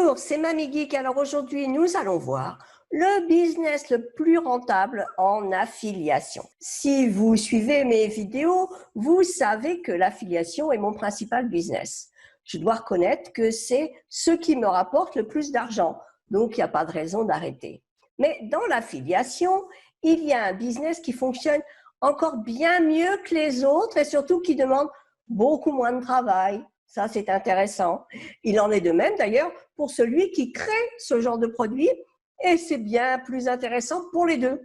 Bonjour, c'est Mamie Geek. Alors aujourd'hui, nous allons voir le business le plus rentable en affiliation. Si vous suivez mes vidéos, vous savez que l'affiliation est mon principal business. Je dois reconnaître que c'est ce qui me rapporte le plus d'argent, donc il n'y a pas de raison d'arrêter. Mais dans l'affiliation, il y a un business qui fonctionne encore bien mieux que les autres et surtout qui demande beaucoup moins de travail. Ça, c'est intéressant. Il en est de même d'ailleurs pour celui qui crée ce genre de produit et c'est bien plus intéressant pour les deux.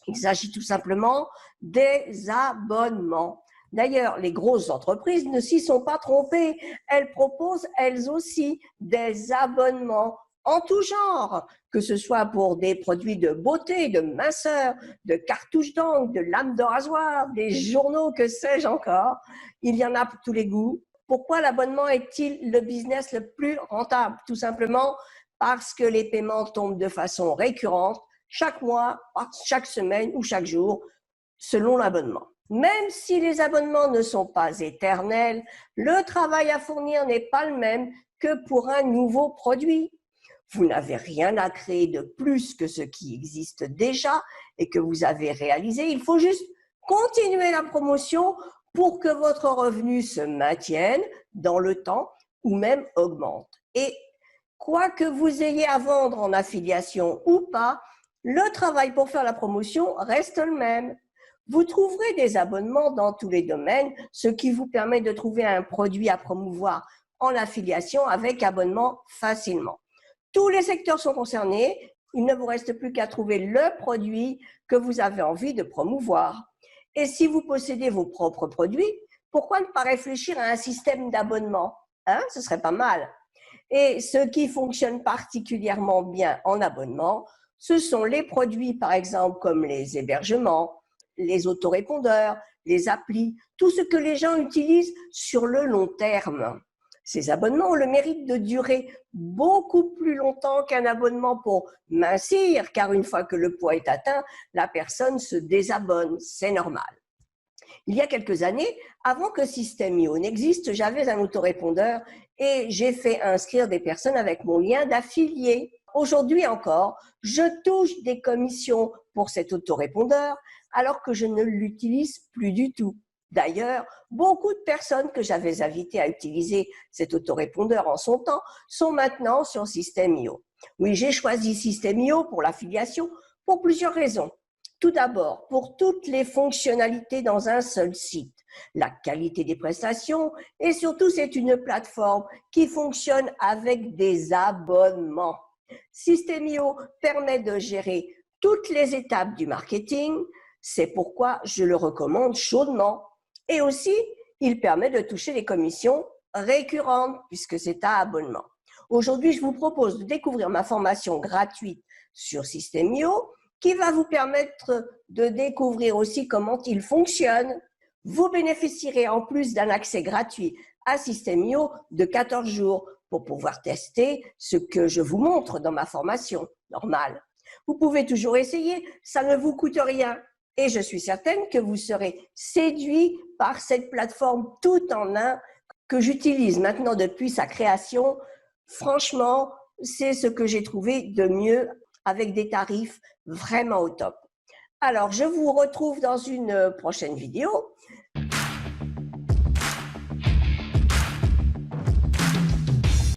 Il s'agit tout simplement des abonnements. D'ailleurs, les grosses entreprises ne s'y sont pas trompées. Elles proposent elles aussi des abonnements en tout genre, que ce soit pour des produits de beauté, de minceur, de cartouches d'encre, de lames de rasoir, des journaux, que sais-je encore. Il y en a pour tous les goûts. Pourquoi l'abonnement est-il le business le plus rentable? Tout simplement parce que les paiements tombent de façon récurrente, chaque mois, chaque semaine ou chaque jour, selon l'abonnement. Même si les abonnements ne sont pas éternels, le travail à fournir n'est pas le même que pour un nouveau produit. Vous n'avez rien à créer de plus que ce qui existe déjà et que vous avez réalisé. Il faut juste continuer la promotion pour que votre revenu se maintienne dans le temps ou même augmente. Et quoi que vous ayez à vendre en affiliation ou pas, le travail pour faire la promotion reste le même. Vous trouverez des abonnements dans tous les domaines, ce qui vous permet de trouver un produit à promouvoir en affiliation avec abonnement facilement. Tous les secteurs sont concernés, il ne vous reste plus qu'à trouver le produit que vous avez envie de promouvoir. Et si vous possédez vos propres produits, pourquoi ne pas réfléchir à un système d'abonnement? Ce serait pas mal. Et ce qui fonctionne particulièrement bien en abonnement, ce sont les produits, par exemple, comme les hébergements, les autorépondeurs, les applis, tout ce que les gens utilisent sur le long terme. Ces abonnements ont le mérite de durer beaucoup plus longtemps qu'un abonnement pour mincir, car une fois que le poids est atteint, la personne se désabonne, c'est normal. Il y a quelques années, avant que System.io n'existe, j'avais un autorépondeur et j'ai fait inscrire des personnes avec mon lien d'affilié. Aujourd'hui encore, je touche des commissions pour cet autorépondeur alors que je ne l'utilise plus du tout. D'ailleurs, beaucoup de personnes que j'avais invitées à utiliser cet autorépondeur en son temps sont maintenant sur System.io. Oui, j'ai choisi System.io pour l'affiliation pour plusieurs raisons. Tout d'abord, pour toutes les fonctionnalités dans un seul site, la qualité des prestations et surtout c'est une plateforme qui fonctionne avec des abonnements. System.io permet de gérer toutes les étapes du marketing, c'est pourquoi je le recommande chaudement. Et aussi, il permet de toucher les commissions récurrentes puisque c'est à abonnement. Aujourd'hui, je vous propose de découvrir ma formation gratuite sur System.io qui va vous permettre de découvrir aussi comment il fonctionne. Vous bénéficierez en plus d'un accès gratuit à System.io de 14 jours pour pouvoir tester ce que je vous montre dans ma formation normale. Vous pouvez toujours essayer, ça ne vous coûte rien. Et je suis certaine que vous serez séduit par cette plateforme tout en un que j'utilise maintenant depuis sa création. Franchement, c'est ce que j'ai trouvé de mieux avec des tarifs vraiment au top. Alors, je vous retrouve dans une prochaine vidéo